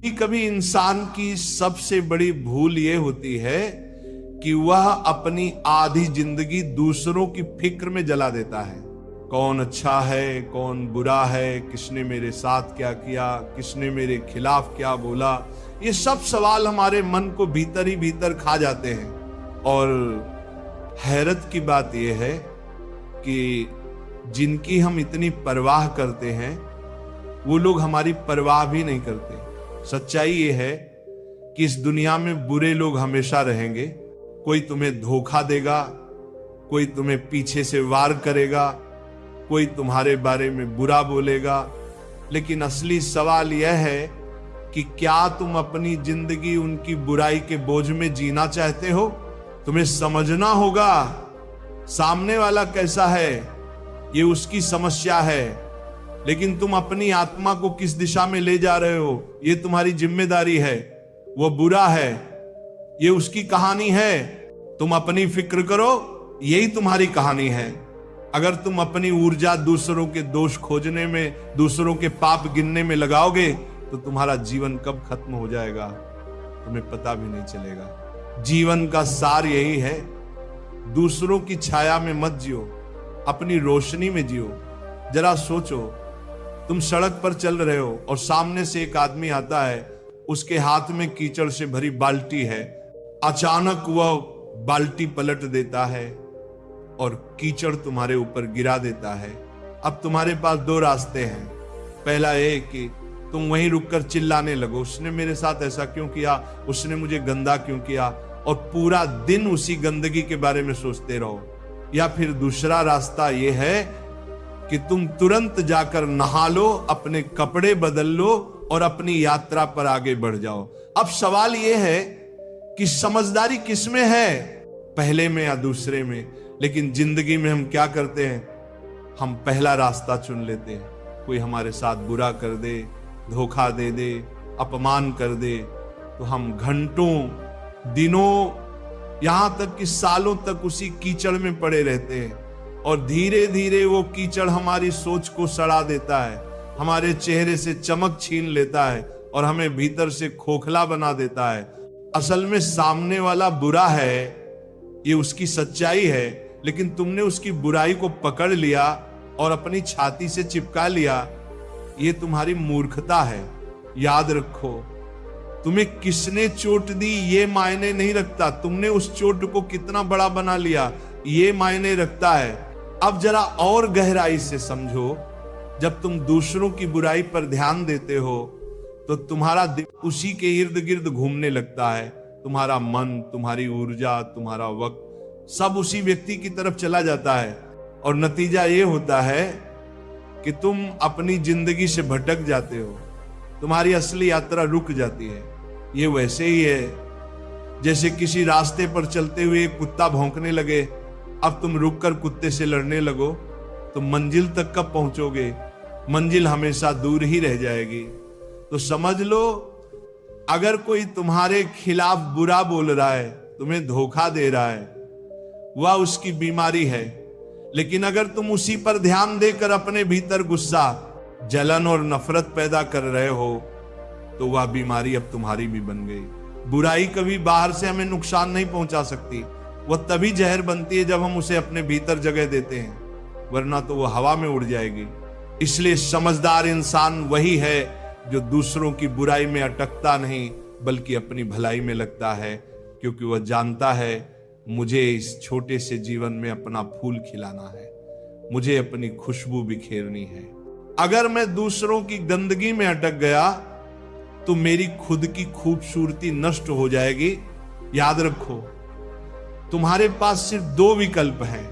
कभी इंसान की सबसे बड़ी भूल यह होती है कि वह अपनी आधी जिंदगी दूसरों की फिक्र में जला देता है। कौन अच्छा है, कौन बुरा है, किसने मेरे साथ क्या किया, किसने मेरे खिलाफ क्या बोला, ये सब सवाल हमारे मन को भीतर ही भीतर खा जाते हैं। और हैरत की बात यह है कि जिनकी हम इतनी परवाह करते हैं वो लोग हमारी परवाह भी नहीं करते। सच्चाई ये है कि इस दुनिया में बुरे लोग हमेशा रहेंगे। कोई तुम्हें धोखा देगा, कोई तुम्हें पीछे से वार करेगा, कोई तुम्हारे बारे में बुरा बोलेगा, लेकिन असली सवाल यह है कि क्या तुम अपनी जिंदगी उनकी बुराई के बोझ में जीना चाहते हो? तुम्हें समझना होगा सामने वाला कैसा है, ये उसकी समस्या है, लेकिन तुम अपनी आत्मा को किस दिशा में ले जा रहे हो ये तुम्हारी जिम्मेदारी है। वो बुरा है, ये उसकी कहानी है, तुम अपनी फिक्र करो, यही तुम्हारी कहानी है। अगर तुम अपनी ऊर्जा दूसरों के दोष खोजने में, दूसरों के पाप गिनने में लगाओगे तो तुम्हारा जीवन कब खत्म हो जाएगा तुम्हें पता भी नहीं चलेगा। जीवन का सार यही है, दूसरों की छाया में मत जियो, अपनी रोशनी में जियो। जरा सोचो, तुम सड़क पर चल रहे हो और सामने से एक आदमी आता है, उसके हाथ में कीचड़ से भरी बाल्टी है। अचानक वह बाल्टी पलट देता है और कीचड़ तुम्हारे ऊपर गिरा देता है। अब तुम्हारे पास दो रास्ते हैं। पहला ये कि तुम वहीं रुककर चिल्लाने लगो, उसने मेरे साथ ऐसा क्यों किया, उसने मुझे गंदा क्यों किया, और पूरा दिन उसी गंदगी के बारे में सोचते रहो। या फिर दूसरा रास्ता यह है कि तुम तुरंत जाकर नहा लो, अपने कपड़े बदल लो और अपनी यात्रा पर आगे बढ़ जाओ। अब सवाल यह है कि समझदारी किसमें है, पहले में या दूसरे में? लेकिन जिंदगी में हम क्या करते हैं, हम पहला रास्ता चुन लेते हैं। कोई हमारे साथ बुरा कर दे, धोखा दे दे, अपमान कर दे, तो हम घंटों, दिनों, यहां तक कि सालों तक उसी कीचड़ में पड़े रहते हैं। और धीरे धीरे वो कीचड़ हमारी सोच को सड़ा देता है, हमारे चेहरे से चमक छीन लेता है और हमें भीतर से खोखला बना देता है। असल में सामने वाला बुरा है, ये उसकी सच्चाई है, लेकिन तुमने उसकी बुराई को पकड़ लिया और अपनी छाती से चिपका लिया। ये तुम्हारी मूर्खता है। याद रखो, तुम्हें किसने चोट दी ये मायने नहीं रखता, तुमने उस चोट को कितना बड़ा बना लिया ये मायने रखता है। अब जरा और गहराई से समझो, जब तुम दूसरों की बुराई पर ध्यान देते हो तो तुम्हारा दिल उसी के इर्द गिर्द घूमने लगता है। तुम्हारा मन, तुम्हारी ऊर्जा, तुम्हारा वक्त सब उसी व्यक्ति की तरफ चला जाता है। और नतीजा ये होता है कि तुम अपनी जिंदगी से भटक जाते हो, तुम्हारी असली यात्रा रुक जाती है। ये वैसे ही है जैसे किसी रास्ते पर चलते हुए एक कुत्ता भौंकने लगे, अब तुम रुककर कुत्ते से लड़ने लगो तो मंजिल तक कब पहुंचोगे? मंजिल हमेशा दूर ही रह जाएगी। तो समझ लो, अगर कोई तुम्हारे खिलाफ बुरा बोल रहा है, तुम्हें धोखा दे रहा है, वह उसकी बीमारी है। लेकिन अगर तुम उसी पर ध्यान देकर अपने भीतर गुस्सा, जलन और नफरत पैदा कर रहे हो तो वह बीमारी अब तुम्हारी भी बन गई। बुराई कभी बाहर से हमें नुकसान नहीं पहुंचा सकती, वह तभी जहर बनती है जब हम उसे अपने भीतर जगह देते हैं, वरना तो वह हवा में उड़ जाएगी। इसलिए समझदार इंसान वही है जो दूसरों की बुराई में अटकता नहीं बल्कि अपनी भलाई में लगता है, क्योंकि वह जानता है मुझे इस छोटे से जीवन में अपना फूल खिलाना है, मुझे अपनी खुशबू बिखेरनी है। अगर मैं दूसरों की गंदगी में अटक गया तो मेरी खुद की खूबसूरती नष्ट हो जाएगी। याद रखो, तुम्हारे पास सिर्फ दो विकल्प हैं,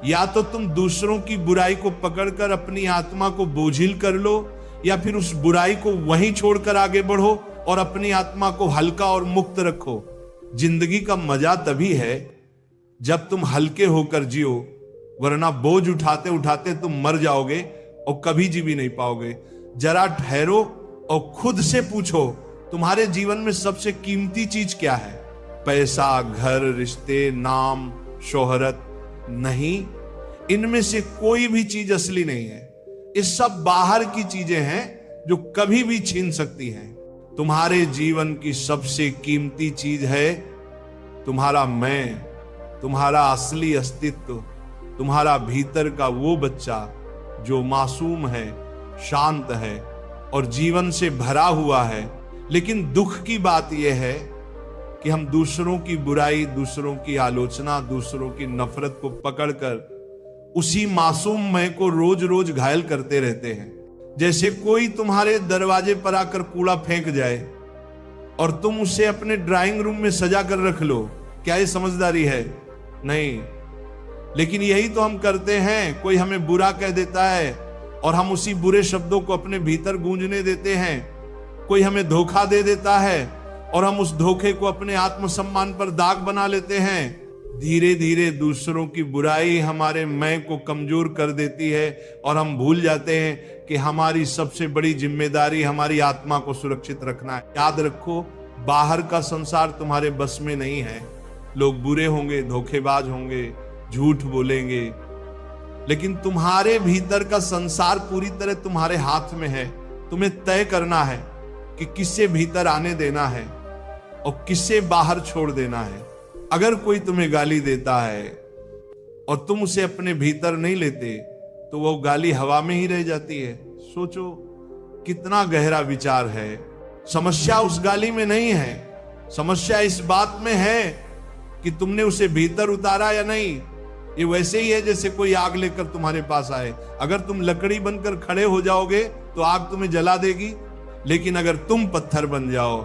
या तो तुम दूसरों की बुराई को पकड़कर अपनी आत्मा को बोझिल कर लो, या फिर उस बुराई को वहीं छोड़कर आगे बढ़ो और अपनी आत्मा को हल्का और मुक्त रखो। जिंदगी का मजा तभी है जब तुम हल्के होकर जियो, वरना बोझ उठाते उठाते तुम मर जाओगे और कभी जी भी नहीं पाओगे। जरा ठहरो और खुद से पूछो, तुम्हारे जीवन में सबसे कीमती चीज क्या है? पैसा, घर, रिश्ते, नाम, शोहरत? नहीं, इनमें से कोई भी चीज असली नहीं है। ये सब बाहर की चीजें हैं जो कभी भी छीन सकती हैं। तुम्हारे जीवन की सबसे कीमती चीज है तुम्हारा मैं, तुम्हारा असली अस्तित्व, तुम्हारा भीतर का वो बच्चा जो मासूम है, शांत है और जीवन से भरा हुआ है। लेकिन दुख की बात यह है कि हम दूसरों की बुराई, दूसरों की आलोचना, दूसरों की नफरत को पकड़कर उसी मासूम मैं को रोज रोज घायल करते रहते हैं। जैसे कोई तुम्हारे दरवाजे पर आकर कूड़ा फेंक जाए और तुम उसे अपने ड्राइंग रूम में सजा कर रख लो, क्या ये समझदारी है? नहीं। लेकिन यही तो हम करते हैं। कोई हमें बुरा कह देता है और हम उसी बुरे शब्दों को अपने भीतर गूंजने देते हैं। कोई हमें धोखा दे देता है और हम उस धोखे को अपने आत्मसम्मान पर दाग बना लेते हैं। धीरे धीरे दूसरों की बुराई हमारे मैं को कमजोर कर देती है और हम भूल जाते हैं कि हमारी सबसे बड़ी जिम्मेदारी हमारी आत्मा को सुरक्षित रखना है। याद रखो, बाहर का संसार तुम्हारे बस में नहीं है। लोग बुरे होंगे, धोखेबाज होंगे, झूठ बोलेंगे, लेकिन तुम्हारे भीतर का संसार पूरी तरह तुम्हारे हाथ में है। तुम्हें तय करना है कि किसे भीतर आने देना है और किसे बाहर छोड़ देना है। अगर कोई तुम्हें गाली देता है और तुम उसे अपने भीतर नहीं लेते तो वो गाली हवा में ही रह जाती है। सोचो कितना गहरा विचार है। समस्या उस गाली में नहीं है, समस्या इस बात में है कि तुमने उसे भीतर उतारा या नहीं। ये वैसे ही है जैसे कोई आग लेकर तुम्हारे पास आए। अगर तुम लकड़ी बनकर खड़े हो जाओगे तो आग तुम्हें जला देगी, लेकिन अगर तुम पत्थर बन जाओ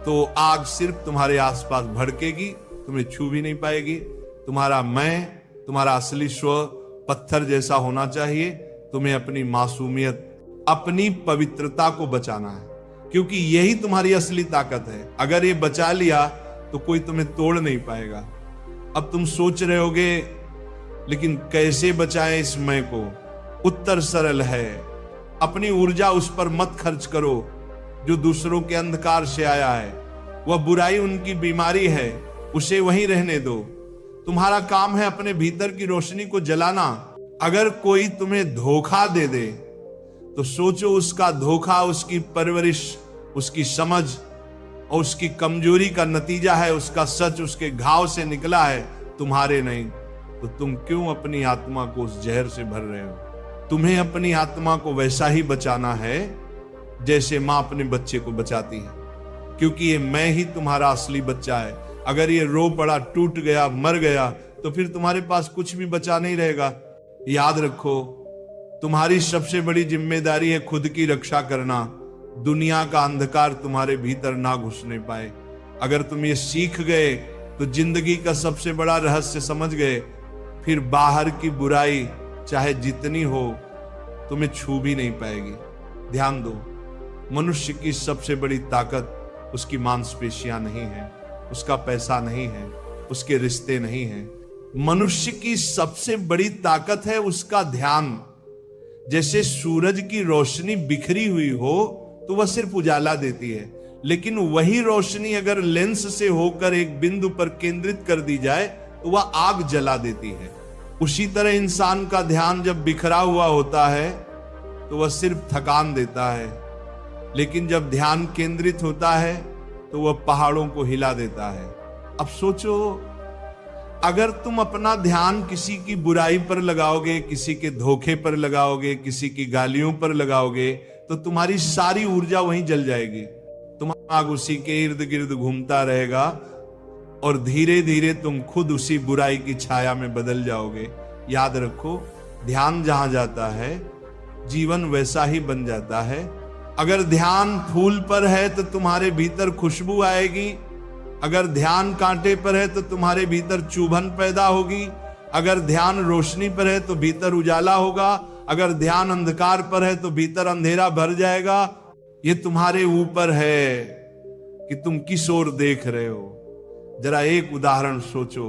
तो आग सिर्फ तुम्हारे आसपास भड़केगी, तुम्हें छू भी नहीं पाएगी। तुम्हारा मैं, तुम्हारा असली स्व पत्थर जैसा होना चाहिए। तुम्हें अपनी मासूमियत, अपनी पवित्रता को बचाना है, क्योंकि यही तुम्हारी असली ताकत है। अगर ये बचा लिया तो कोई तुम्हें तोड़ नहीं पाएगा। अब तुम सोच रहे होगे लेकिन कैसे बचाएं इस मैं को? उत्तर सरल है, अपनी ऊर्जा उस पर मत खर्च करो जो दूसरों के अंधकार से आया है। वह बुराई उनकी बीमारी है, उसे वहीं रहने दो। तुम्हारा काम है अपने भीतर की रोशनी को जलाना। अगर कोई तुम्हें धोखा दे दे तो सोचो उसका धोखा उसकी परवरिश, उसकी समझ और उसकी कमजोरी का नतीजा है। उसका सच उसके घाव से निकला है, तुम्हारे नहीं। तो तुम क्यों अपनी आत्मा को उस जहर से भर रहे हो? तुम्हें अपनी आत्मा को वैसा ही बचाना है जैसे मां अपने बच्चे को बचाती है, क्योंकि ये मैं ही तुम्हारा असली बच्चा है। अगर ये रो पड़ा, टूट गया, मर गया तो फिर तुम्हारे पास कुछ भी बचा नहीं रहेगा। याद रखो, तुम्हारी सबसे बड़ी जिम्मेदारी है खुद की रक्षा करना। दुनिया का अंधकार तुम्हारे भीतर ना घुसने पाए। अगर तुम ये सीख गए तो जिंदगी का सबसे बड़ा रहस्य समझ गए। फिर बाहर की बुराई चाहे जितनी हो तुम्हें छू भी नहीं पाएगी। ध्यान दो, मनुष्य की सबसे बड़ी ताकत उसकी मांसपेशियां नहीं है, उसका पैसा नहीं है, उसके रिश्ते नहीं है। मनुष्य की सबसे बड़ी ताकत है उसका ध्यान। जैसे सूरज की रोशनी बिखरी हुई हो तो वह सिर्फ उजाला देती है, लेकिन वही रोशनी अगर लेंस से होकर एक बिंदु पर केंद्रित कर दी जाए तो वह आग जला देती है। उसी तरह इंसान का ध्यान जब बिखरा हुआ होता है तो वह सिर्फ थकान देता है, लेकिन जब ध्यान केंद्रित होता है तो वह पहाड़ों को हिला देता है। अब सोचो, अगर तुम अपना ध्यान किसी की बुराई पर लगाओगे, किसी के धोखे पर लगाओगे, किसी की गालियों पर लगाओगे तो तुम्हारी सारी ऊर्जा वहीं जल जाएगी। तुम्हारा आग उसी के इर्द गिर्द घूमता रहेगा और धीरे धीरे तुम खुद उसी बुराई की छाया में बदल जाओगे। याद रखो, ध्यान जहां जाता है जीवन वैसा ही बन जाता है। अगर ध्यान फूल पर है तो तुम्हारे भीतर खुशबू आएगी। अगर ध्यान कांटे पर है तो तुम्हारे भीतर चुभन पैदा होगी। अगर ध्यान रोशनी पर है तो भीतर उजाला होगा। अगर ध्यान अंधकार पर है तो भीतर अंधेरा भर जाएगा। ये तुम्हारे ऊपर है कि तुम किस ओर देख रहे हो। जरा एक उदाहरण सोचो,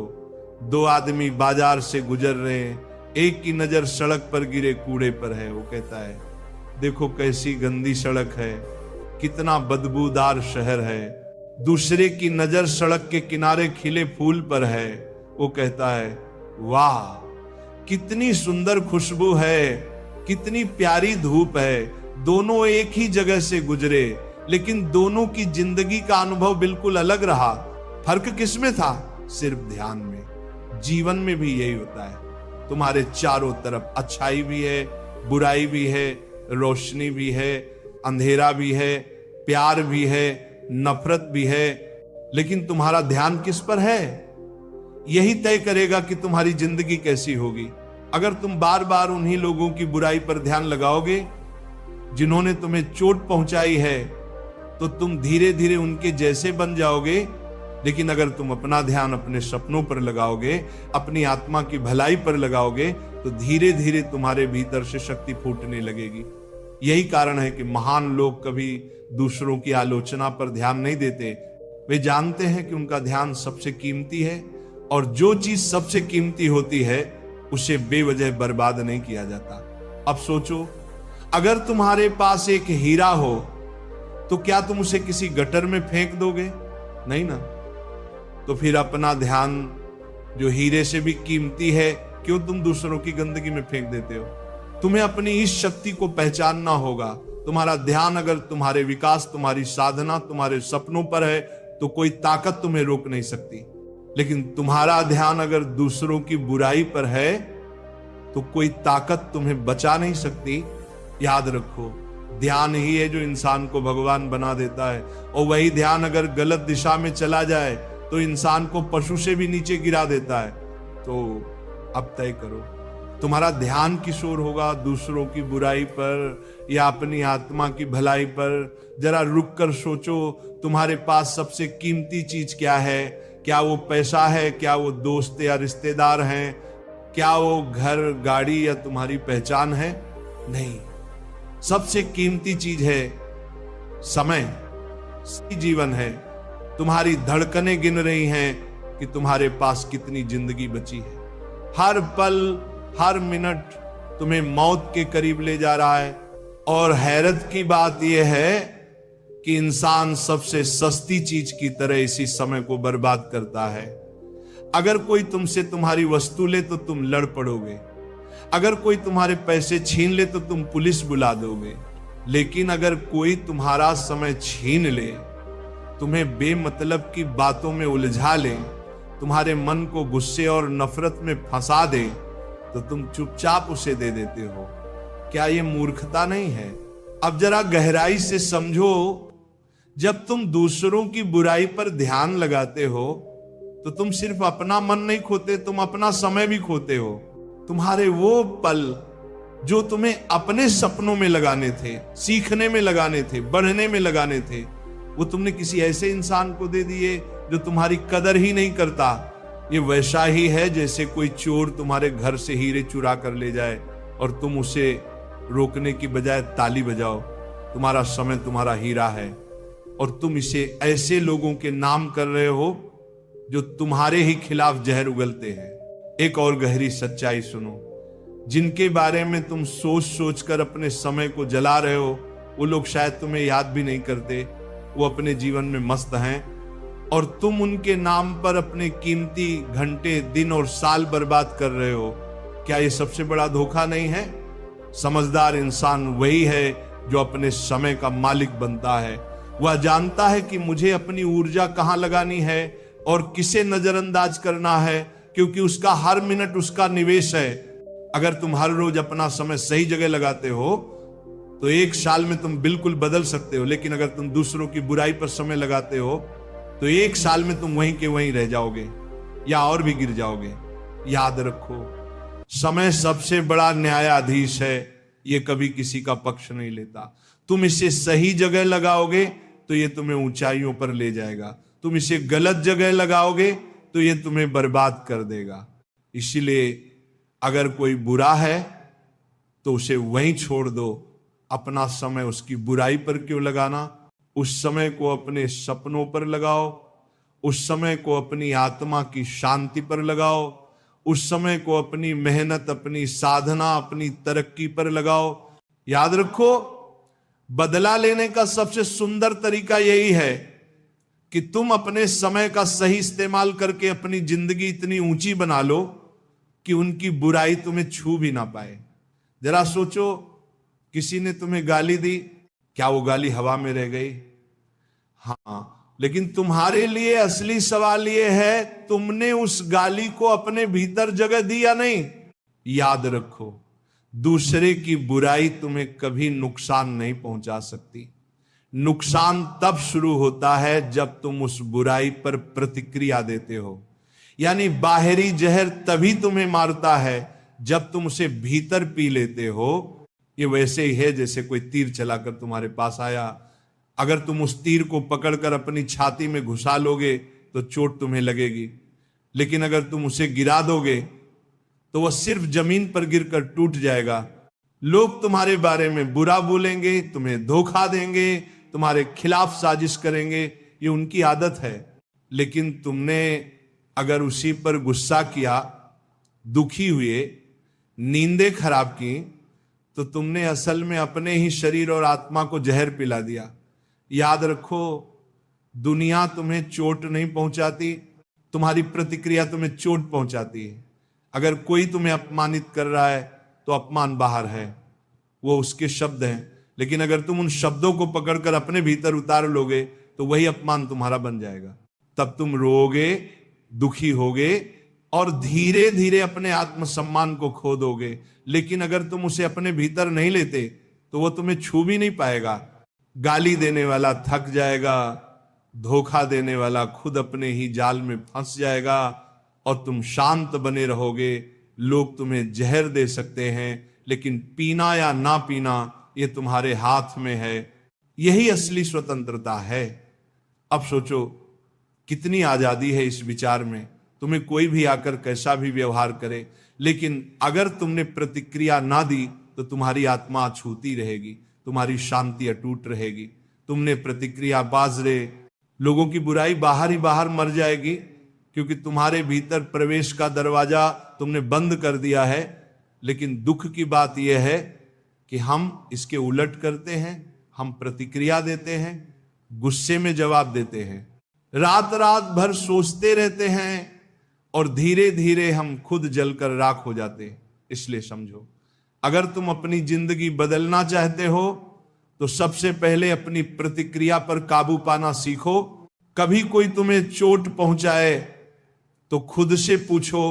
दो आदमी बाजार से गुजर रहे हैं, एक की नजर सड़क पर गिरे कूड़े पर है। वो कहता है, देखो कैसी गंदी सड़क है, कितना बदबूदार शहर है। दूसरे की नजर सड़क के किनारे खिले फूल पर है। वो कहता है, वाह कितनी सुंदर खुशबू है, कितनी प्यारी धूप है। दोनों एक ही जगह से गुजरे लेकिन दोनों की जिंदगी का अनुभव बिल्कुल अलग रहा। फर्क किसमें था? सिर्फ ध्यान में। जीवन में भी यही होता है। तुम्हारे चारों तरफ अच्छाई भी है, बुराई भी है, रोशनी भी है, अंधेरा भी है, प्यार भी है, नफरत भी है, लेकिन तुम्हारा ध्यान किस पर है? यही तय करेगा कि तुम्हारी जिंदगी कैसी होगी। अगर तुम बार बार उन्हीं लोगों की बुराई पर ध्यान लगाओगे जिन्होंने तुम्हें चोट पहुंचाई है, तो तुम धीरे धीरे उनके जैसे बन जाओगे। लेकिन अगर तुम अपना ध्यान अपने सपनों पर लगाओगे, अपनी आत्मा की भलाई पर लगाओगे, तो धीरे धीरे तुम्हारे भीतर से शक्ति फूटने लगेगी। यही कारण है कि महान लोग कभी दूसरों की आलोचना पर ध्यान नहीं देते। वे जानते हैं कि उनका ध्यान सबसे कीमती है, और जो चीज सबसे कीमती होती है उसे बेवजह बर्बाद नहीं किया जाता। अब सोचो, अगर तुम्हारे पास एक हीरा हो तो क्या तुम उसे किसी गटर में फेंक दोगे? नहीं ना। तो फिर अपना ध्यान जो हीरे से भी कीमती है, क्यों तुम दूसरों की गंदगी में फेंक देते हो? तुम्हें अपनी इस शक्ति को पहचानना होगा। तुम्हारा ध्यान अगर तुम्हारे विकास, तुम्हारी साधना, तुम्हारे सपनों पर है तो कोई ताकत तुम्हें रोक नहीं सकती। लेकिन तुम्हारा ध्यान अगर दूसरों की बुराई पर है तो कोई ताकत तुम्हें बचा नहीं सकती। याद रखो, ध्यान ही है जो इंसान को भगवान बना देता है, और वही ध्यान अगर गलत दिशा में चला जाए तो इंसान को पशु से भी नीचे गिरा देता है। तो अब तय करो, तुम्हारा ध्यान किस ओर होगा? दूसरों की बुराई पर या अपनी आत्मा की भलाई पर? जरा रुक कर सोचो, तुम्हारे पास सबसे कीमती चीज क्या है? क्या वो पैसा है? क्या वो दोस्त या रिश्तेदार हैं? क्या वो घर, गाड़ी या तुम्हारी पहचान है? नहीं, सबसे कीमती चीज है समय, जीवन है। तुम्हारी धड़कनें गिन रही हैं कि तुम्हारे पास कितनी जिंदगी बची है। हर पल, हर मिनट तुम्हें मौत के करीब ले जा रहा है। और हैरत की बात यह है कि इंसान सबसे सस्ती चीज की तरह इसी समय को बर्बाद करता है। अगर कोई तुमसे तुम्हारी वस्तु ले तो तुम लड़ पड़ोगे, अगर कोई तुम्हारे पैसे छीन ले तो तुम पुलिस बुला दोगे, लेकिन अगर कोई तुम्हारा समय छीन ले, तुम्हें बेमतलब की बातों में उलझा ले, तुम्हारे मन को गुस्से और नफरत में फंसा दे, तो तुम चुपचाप उसे दे देते हो। क्या ये मूर्खता नहीं है? अब जरा गहराई से समझो, जब तुम दूसरों की बुराई पर ध्यान लगाते हो तो तुम सिर्फ अपना मन नहीं खोते, तुम अपना समय भी खोते हो। तुम्हारे वो पल जो तुम्हें अपने सपनों में लगाने थे, सीखने में लगाने थे, बढ़ने में लगाने थे, वो तुमने किसी ऐसे इंसान को दे दिए जो तुम्हारी कदर ही नहीं करता। ये वैसा ही है जैसे कोई चोर तुम्हारे घर से हीरे चुरा कर ले जाए और तुम उसे रोकने की बजाय ताली बजाओ। तुम्हारा समय तुम्हारा हीरा है और तुम इसे ऐसे लोगों के नाम कर रहे हो जो तुम्हारे ही खिलाफ जहर उगलते हैं। एक और गहरी सच्चाई सुनो, जिनके बारे में तुम सोच सोच कर अपने समय को जला रहे हो, वो लोग शायद तुम्हें याद भी नहीं करते। वो अपने जीवन में मस्त हैं और तुम उनके नाम पर अपने कीमती घंटे, दिन और साल बर्बाद कर रहे हो। क्या ये सबसे बड़ा धोखा नहीं है? समझदार इंसान वही है जो अपने समय का मालिक बनता है। वह जानता है कि मुझे अपनी ऊर्जा कहां लगानी है और किसे नजरअंदाज करना है, क्योंकि उसका हर मिनट उसका निवेश है। अगर तुम हर रोज अपना समय सही जगह लगाते हो तो एक साल में तुम बिल्कुल बदल सकते हो, लेकिन अगर तुम दूसरों की बुराई पर समय लगाते हो तो एक साल में तुम वहीं के वहीं रह जाओगे या और भी गिर जाओगे। याद रखो, समय सबसे बड़ा न्यायाधीश है, ये कभी किसी का पक्ष नहीं लेता। तुम इसे सही जगह लगाओगे तो ये तुम्हें ऊंचाइयों पर ले जाएगा, तुम इसे गलत जगह लगाओगे तो ये तुम्हें बर्बाद कर देगा। इसीलिए अगर कोई बुरा है तो उसे वहीं छोड़ दो। अपना समय उसकी बुराई पर क्यों लगाना? उस समय को अपने सपनों पर लगाओ, उस समय को अपनी आत्मा की शांति पर लगाओ, उस समय को अपनी मेहनत, अपनी साधना, अपनी तरक्की पर लगाओ। याद रखो, बदला लेने का सबसे सुंदर तरीका यही है कि तुम अपने समय का सही इस्तेमाल करके अपनी जिंदगी इतनी ऊंची बना लो कि उनकी बुराई तुम्हें छू भी ना पाए। जरा सोचो, किसी ने तुम्हें गाली दी, क्या वो गाली हवा में रह गई? हाँ, लेकिन तुम्हारे लिए असली सवाल यह है, तुमने उस गाली को अपने भीतर जगह दी या नहीं। याद रखो, दूसरे की बुराई तुम्हें कभी नुकसान नहीं पहुंचा सकती। नुकसान तब शुरू होता है जब तुम उस बुराई पर प्रतिक्रिया देते हो। यानी बाहरी जहर तभी तुम्हें मारता है जब तुम उसे भीतर पी लेते हो। ये वैसे ही है जैसे कोई तीर चलाकर तुम्हारे पास आया, अगर तुम उस तीर को पकड़कर अपनी छाती में घुसा लोगे तो चोट तुम्हें लगेगी, लेकिन अगर तुम उसे गिरा दोगे तो वह सिर्फ जमीन पर गिरकर टूट जाएगा। लोग तुम्हारे बारे में बुरा बोलेंगे, तुम्हें धोखा देंगे, तुम्हारे खिलाफ साजिश करेंगे, ये उनकी आदत है। लेकिन तुमने अगर उसी पर गुस्सा किया, दुखी हुए, नींदें खराब की, तो तुमने असल में अपने ही शरीर और आत्मा को जहर पिला दिया। याद रखो, दुनिया तुम्हें चोट नहीं पहुंचाती, तुम्हारी प्रतिक्रिया तुम्हें चोट पहुंचाती है। अगर कोई तुम्हें अपमानित कर रहा है तो अपमान बाहर है, वो उसके शब्द हैं, लेकिन अगर तुम उन शब्दों को पकड़कर अपने भीतर उतार लोगे तो वही अपमान तुम्हारा बन जाएगा। तब तुम रोओगे, दुखी होगे और धीरे धीरे अपने आत्मसम्मान को खो दोगे। लेकिन अगर तुम उसे अपने भीतर नहीं लेते तो वो तुम्हें छू भी नहीं पाएगा। गाली देने वाला थक जाएगा, धोखा देने वाला खुद अपने ही जाल में फंस जाएगा और तुम शांत बने रहोगे। लोग तुम्हें जहर दे सकते हैं, लेकिन पीना या ना पीना ये तुम्हारे हाथ में है। यही असली स्वतंत्रता है। अब सोचो, कितनी आजादी है इस विचार में। तुम्हें कोई भी आकर कैसा भी व्यवहार करे, लेकिन अगर तुमने प्रतिक्रिया ना दी तो तुम्हारी आत्मा छूती रहेगी, तुम्हारी शांति अटूट रहेगी। तुमने प्रतिक्रिया बाज रहे, लोगों की बुराई बाहर ही बाहर मर जाएगी, क्योंकि तुम्हारे भीतर प्रवेश का दरवाजा तुमने बंद कर दिया है। लेकिन दुख की बात यह है कि हम इसके उलट करते हैं, हम प्रतिक्रिया देते हैं, गुस्से में जवाब देते हैं, रात रात भर सोचते रहते हैं और धीरे धीरे हम खुद जलकर राख हो जाते हैं। इसलिए समझो, अगर तुम अपनी जिंदगी बदलना चाहते हो तो सबसे पहले अपनी प्रतिक्रिया पर काबू पाना सीखो। कभी कोई तुम्हें चोट पहुंचाए तो खुद से पूछो,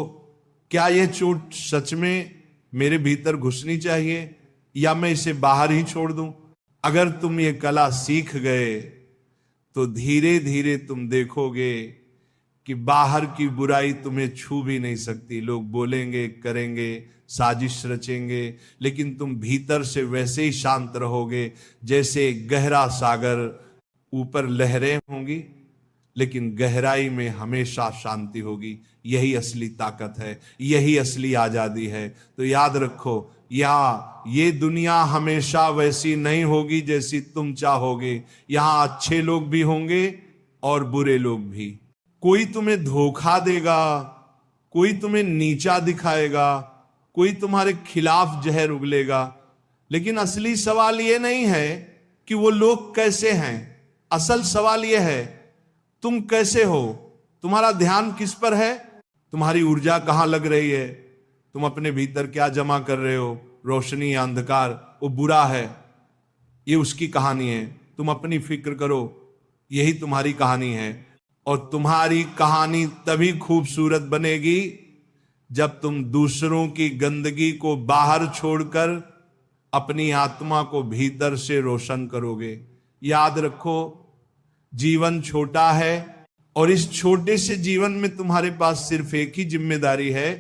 क्या यह चोट सच में मेरे भीतर घुसनी चाहिए या मैं इसे बाहर ही छोड़ दूं? अगर तुम ये कला सीख गए तो धीरे धीरे तुम देखोगे कि बाहर की बुराई तुम्हें छू भी नहीं सकती। लोग बोलेंगे, करेंगे, साजिश रचेंगे, लेकिन तुम भीतर से वैसे ही शांत रहोगे जैसे गहरा सागर। ऊपर लहरें होंगी लेकिन गहराई में हमेशा शांति होगी। यही असली ताकत है, यही असली आजादी है। तो याद रखो, ये दुनिया हमेशा वैसी नहीं होगी जैसी तुम चाहोगे। यहां अच्छे लोग भी होंगे और बुरे लोग भी। कोई तुम्हें धोखा देगा, कोई तुम्हें नीचा दिखाएगा, कोई तुम्हारे खिलाफ जहर उगलेगा, लेकिन असली सवाल यह नहीं है कि वो लोग कैसे हैं। असल सवाल यह है, तुम कैसे हो, तुम्हारा ध्यान किस पर है, तुम्हारी ऊर्जा कहां लग रही है, तुम अपने भीतर क्या जमा कर रहे हो, रोशनी या अंधकार। वो बुरा है, ये उसकी कहानी है। तुम अपनी फिक्र करो, यही तुम्हारी कहानी है। और तुम्हारी कहानी तभी खूबसूरत बनेगी जब तुम दूसरों की गंदगी को बाहर छोड़कर अपनी आत्मा को भीतर से रोशन करोगे। याद रखो, जीवन छोटा है और इस छोटे से जीवन में तुम्हारे पास सिर्फ एक ही जिम्मेदारी है,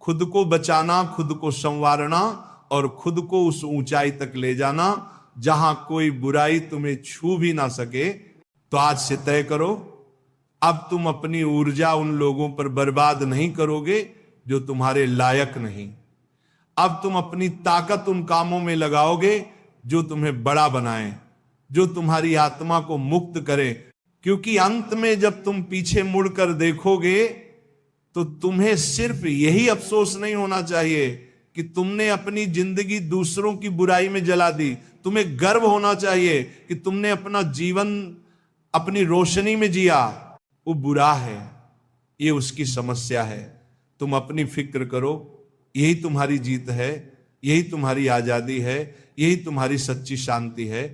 खुद को बचाना, खुद को संवारना और खुद को उस ऊंचाई तक ले जाना जहां कोई बुराई तुम्हें छू भी ना सके। तो आज से तय करो, अब तुम अपनी ऊर्जा उन लोगों पर बर्बाद नहीं करोगे जो तुम्हारे लायक नहीं। अब तुम अपनी ताकत उन कामों में लगाओगे जो तुम्हें बड़ा बनाए, जो तुम्हारी आत्मा को मुक्त करे। क्योंकि अंत में जब तुम पीछे मुड़कर देखोगे तो तुम्हें सिर्फ यही अफसोस नहीं होना चाहिए कि तुमने अपनी जिंदगी दूसरों की बुराई में जला दी। तुम्हें गर्व होना चाहिए कि तुमने अपना जीवन अपनी रोशनी में जिया। वो बुरा है, ये उसकी समस्या है। तुम अपनी फिक्र करो, यही तुम्हारी जीत है, यही तुम्हारी आजादी है, यही तुम्हारी सच्ची शांति है।